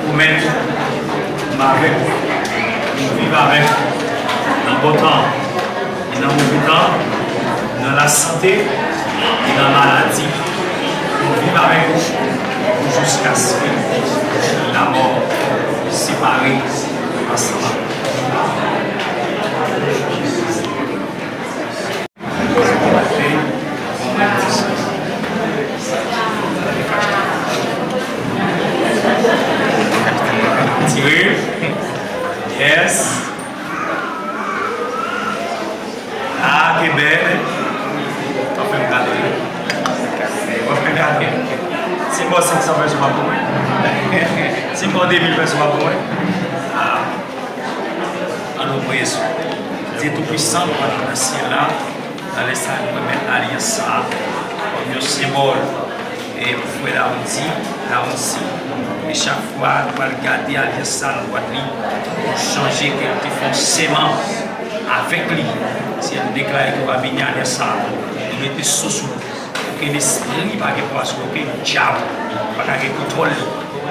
pour mettre avec, pour vivre avec, dans le bon temps, et dans le mauvais temps, dans la santé et dans la maladie, pour vivre avec vous jusqu'à ce que la mort séparée ensemble. Tirez. Yes. Ah, que belle. On peut me garder. On peut me garder. Si moi 500 personnes pour moi. Si moi 2000 personnes pour moi. Ah. Alors, voyez ça. Dieu Tout-Puissant, nous allons dans le ciel là. Dans les salles, nous mettre l'alliance comme un symbole. Et pour faire la honte, et chaque fois, nous allons garder l'alliance dans notre vie pour changer quelque forcément avec lui. Si elle déclare qu'il va venir à l'alliance, nous mettons sous pour que l'esprit ne va pas se bloquer, le diable ne va pas contrôler.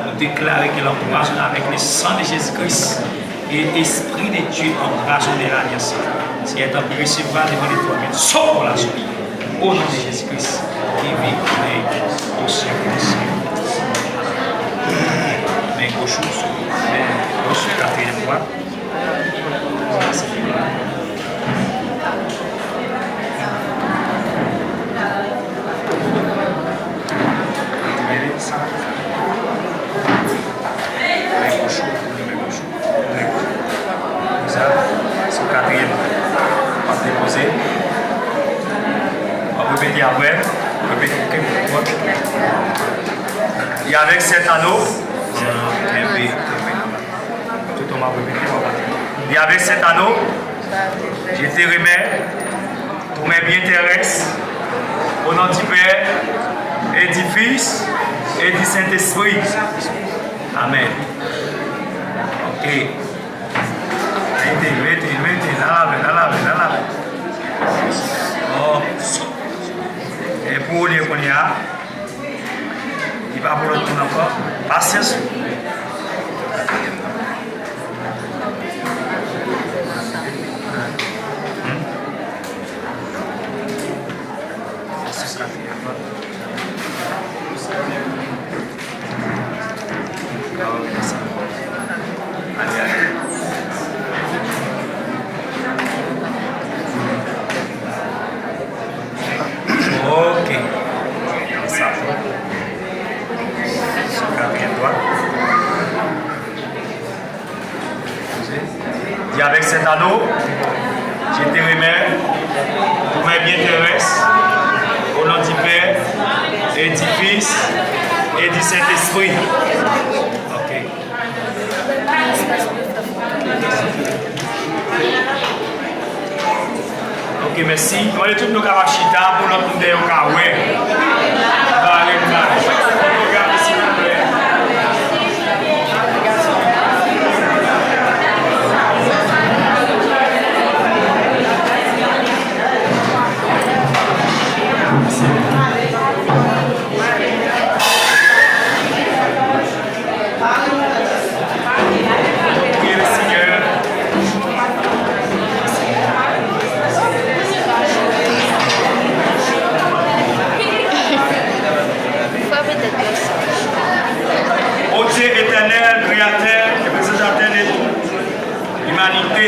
Nous déclarons que l'encouragement avec le sang de Jésus-Christ et l'esprit de Dieu embrasonné l'alliance. Si elle est en plus recevoir devant les 3000, sauf pour la souris. Au nom de Jésus-Christ, qui vit au ciel. Mais gauche, quatrième fois. C'est le quatrième. On va déposer. On va répéter après. Et avec cet anneau, et avec cet anneau, je te remets tous mes biens terrestres au nom du Père et du Fils et du Saint-Esprit. Amen. Ok. Mettez, la lave. Oh. Et pour les qu'on y a, il va pour le tour encore. Patience. Ok. Ça. Et avec cet anneau, je te remets pour mes biens terrestres au nom du Père et du Fils et du Saint-Esprit. Ok. Ok, merci. Nous allons tous nos capacités pour notre monde au cas où. Éternel, créateur et présentateur de toute humanité,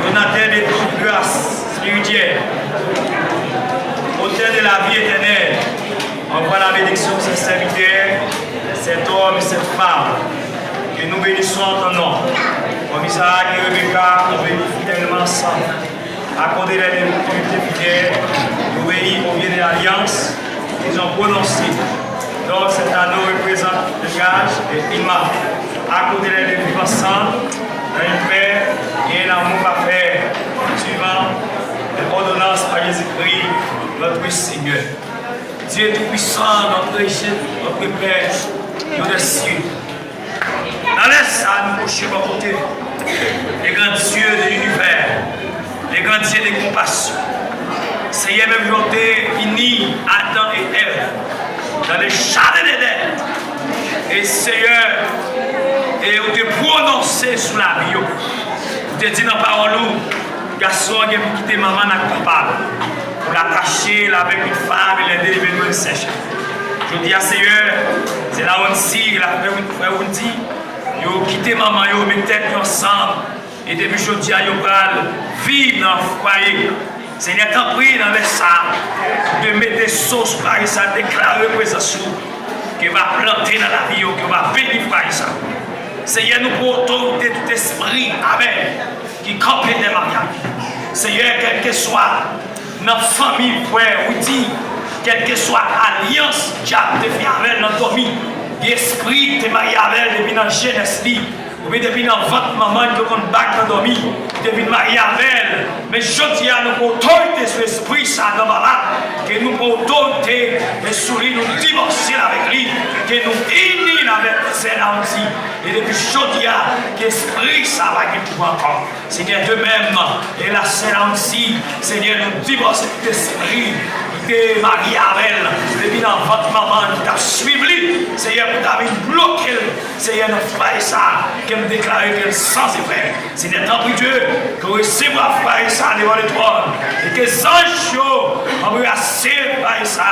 donateur de toute grâce spirituelle, auteur de la vie éternelle, envoie la bénédiction de ses serviteurs, cet homme et cette femme, que nous bénissons en ton nom. Comme Isaac et Rebecca, nous bénissons fidèlement ensemble. Accordez-les les autorités fidèles, nous bénissons au bien de l'alliance qu'ils ont prononcée. Donc cet anneau représente le gage et l'imam. Accordez-les de vivre ensemble, dans une paix et un amour parfait, suivant l'ordonnance par Jésus-Christ, notre Seigneur. Dieu Tout-Puissant, notre Père, nous des cieux. Dans les salles, nous couchons à côté. Les grands dieux de l'univers, les grands dieux de compassion. Seigneur, même volonté, unis Adam et Ève. Dans les jardins d'Éden, Et Seigneur, et on te prononcé sous la vie. On te dit dans la parole, garçon qui a quitté maman n'a pas pour l'attacher avec une femme et l'aider à venir sèche. Je dis à Seigneur, c'est là où on dit, la frère on dit, ils ont quitté maman, ils ont mis tête ensemble. Et depuis je dis à eux, vivre dans le foyer. Seigneur, t'en prie dans ça, de mettre des sauces par ça, déclarer présence qui va planter dans la vie, qui va bénir par ça. Seigneur, nous pour autorité tout esprit, amen, qui campe des mariages. Seigneur, quel que soit notre famille, frère, ou dit, quelle que soit l'alliance, diable te fait avec notre vie, l'esprit te marié avec depuis dans jeunesse, ou bien depuis dans votre maman que vous bac dans dormi, depuis marié avec elle. Mais je dis à nous pour autorité sur l'esprit, ça dans là, que nous pour autorité et souris nous divorcer avec lui, que nous unis avec celle-là aussi. Et depuis je dis à l'esprit, ça va qu'il trouve encore. Seigneur, de même, et la celle-là aussi, Seigneur, nous divorcer cet esprit. Qui marié avec elle, depuis dans votre maman qui t'a suivi, Seigneur, vous avez bloqué, Seigneur, notre frère ça, qui me déclare qu'elle sans effet. Seigneur, tant pis Dieu, que vous recevez frère ça devant le trône, et que les anges embrassent frère ça,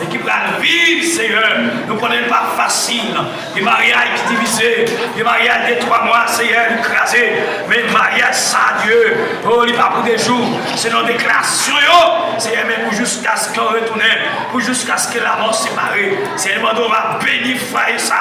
et qui prennent vivre, Seigneur, nous ne prenons pas facile, des mariages qui divisés, des mariages de 3 mois, Seigneur, écrasés, mais le mariage ça, Dieu, oh, il n'est pas pour des jours, c'est nos déclarations, Seigneur, mais pour jusqu'à ce qu'on retourne, pour jusqu'à ce que la mort séparée, Seigneur, on va bénir frère ça,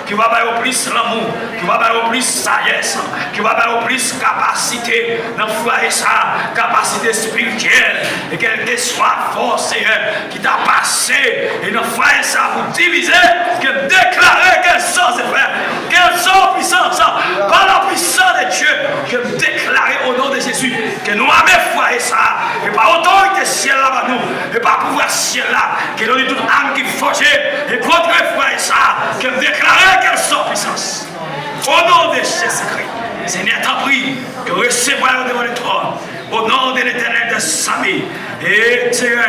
qui va avoir plus l'amour, qui va avoir plus sagesse, qui va avoir plus capacité dans frère ça, capacité spirituelle, et quelle que soit force, Seigneur, qui t'a passé, et dans frère ça, pour diviser, que déclarer qu'elles sont, frère, qu'elles sont puissantes, par la puissance de Dieu, que déclarer au nom de Jésus, que nous avons frère ça, et par autorité ciel là-bas nous, et par pouvoir ciel là, que nous avons toute âme qui fauchait, et contre frère ça, que déclarer qu'elles sont puissantes. Au nom de Jésus-Christ, Seigneur, t'en prie, que recevons devant le trône, au nom de l'éternel de Samy. Et Seigneur,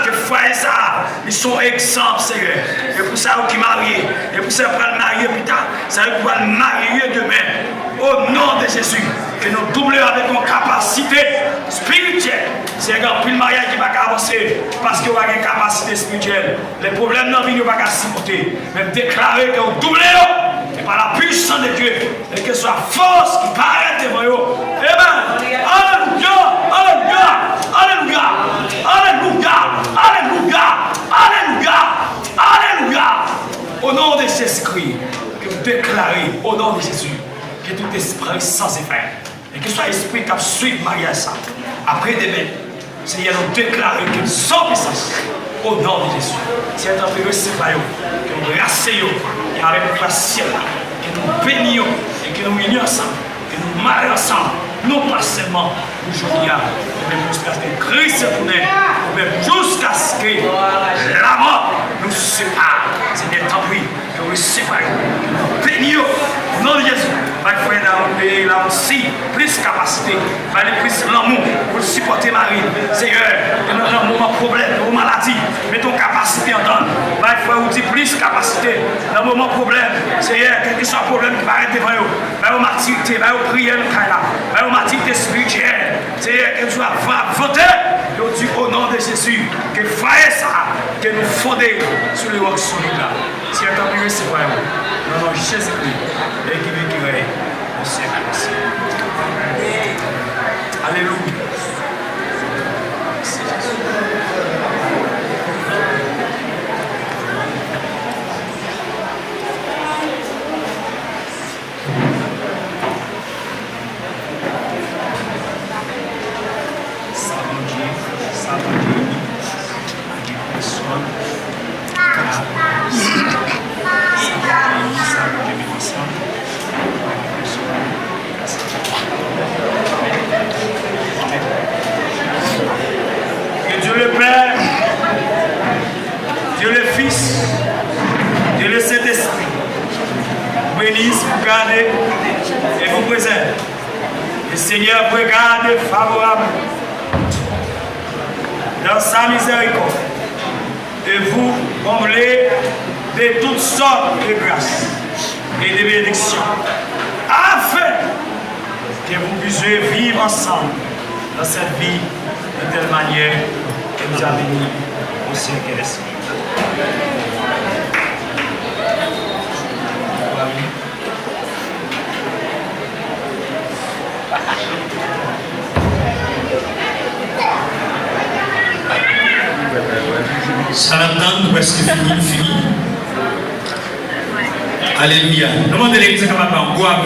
que frère ça, ils sont exemples, Seigneur. Et pour ça, qui marient, et pour ça, pour le marier plus tard, ça va pouvoir le marier demain. Au nom de Jésus, que nous doublions avec nos capacités spirituelles. C'est un plus le mariage qui va avancer parce qu'il y a une capacité spirituelle. Les problèmes dans la vie ne vont pas supporter. Mais déclarer que nous doublions. Et par la puissance de Dieu, et que ce soit force qui paraît devant vous. Eh bien, alléluia, alléluia, alléluia, alléluia, alléluia, alléluia, alléluia. Au nom de Jésus-Christ, que vous déclarez, au nom de Jésus, que tout esprit sans effet, et que ce soit esprit qui suit mariage ça, après demain, Seigneur, nous déclarer qu'ils sont puissance. Au nom de Jésus. Si vous avez reçu, que nous rasseyons avec le patient, que nous bénions et que nous unions ensemble, que nous marions ensemble, non pas seulement aujourd'hui, mais jusqu'à ce que Christ tourne, mais jusqu'à ce que la mort nous sépare. Seigneur, tant pis, que nous séparons, que nous bénions au nom de Jésus. Il faut là aussi plus capacité, plus l'amour pour supporter Marie. Seigneur, dans un moment problème, dans un moment maladie, mettons capacité en temps. Il faut dire plus capacité dans un moment problème. Seigneur, quel que soit le problème qui va arrêter devant vous, il faut maturité, il faut prier, il faut maturité spirituelle. Seigneur, que tu vas voter, je dis au nom de Jésus, que frère ça, que nous fonder sur le roc solide là. Si elle t'a prié, c'est vrai. Dans nom de Jésus-Christ, et qui veut qui règne. Merci. Alléluia. Merci Jésus. Que Dieu le Père, Dieu le Fils, Dieu le Saint-Esprit vous bénisse, vous gardez et vous préserve. Le Seigneur vous garde favorable dans sa miséricorde et vous comblez de toutes sortes de grâces. et de bénédictions, afin que vous puissiez vivre ensemble dans cette vie de telle manière que nous a bénis au Saint-Esprit. Ça l'attend, presque fini. Alléluia. Demandez l'église capable en bois,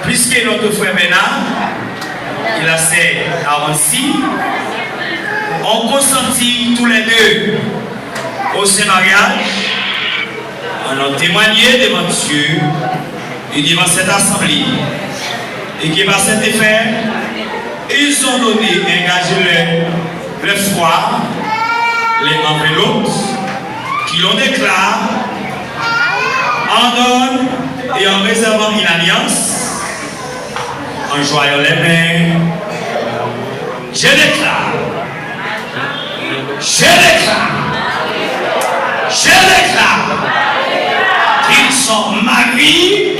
puisque notre frère, Bénard, il a ses 46, on consentit tous les deux au mariage, on a témoigné devant Dieu et devant cette assemblée, et qui par cet effet, ils ont donné, engagé le foi, les enveloppes, qui l'on déclare en donne et en réservant une alliance, en joignant les mains. Je déclare qu'ils sont maris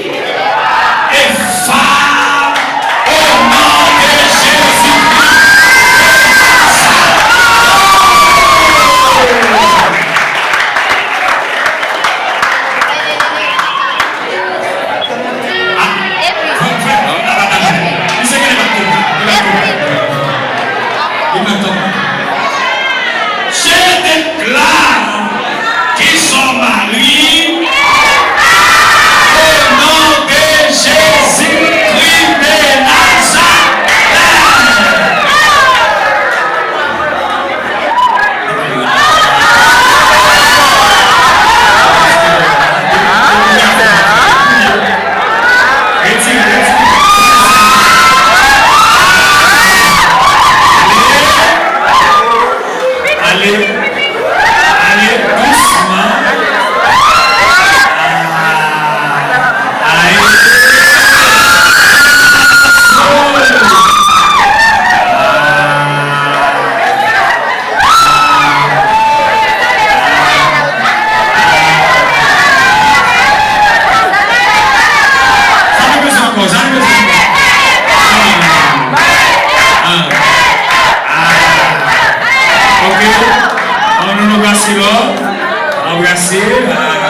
et femmes au nom de Jésus. Embrasser.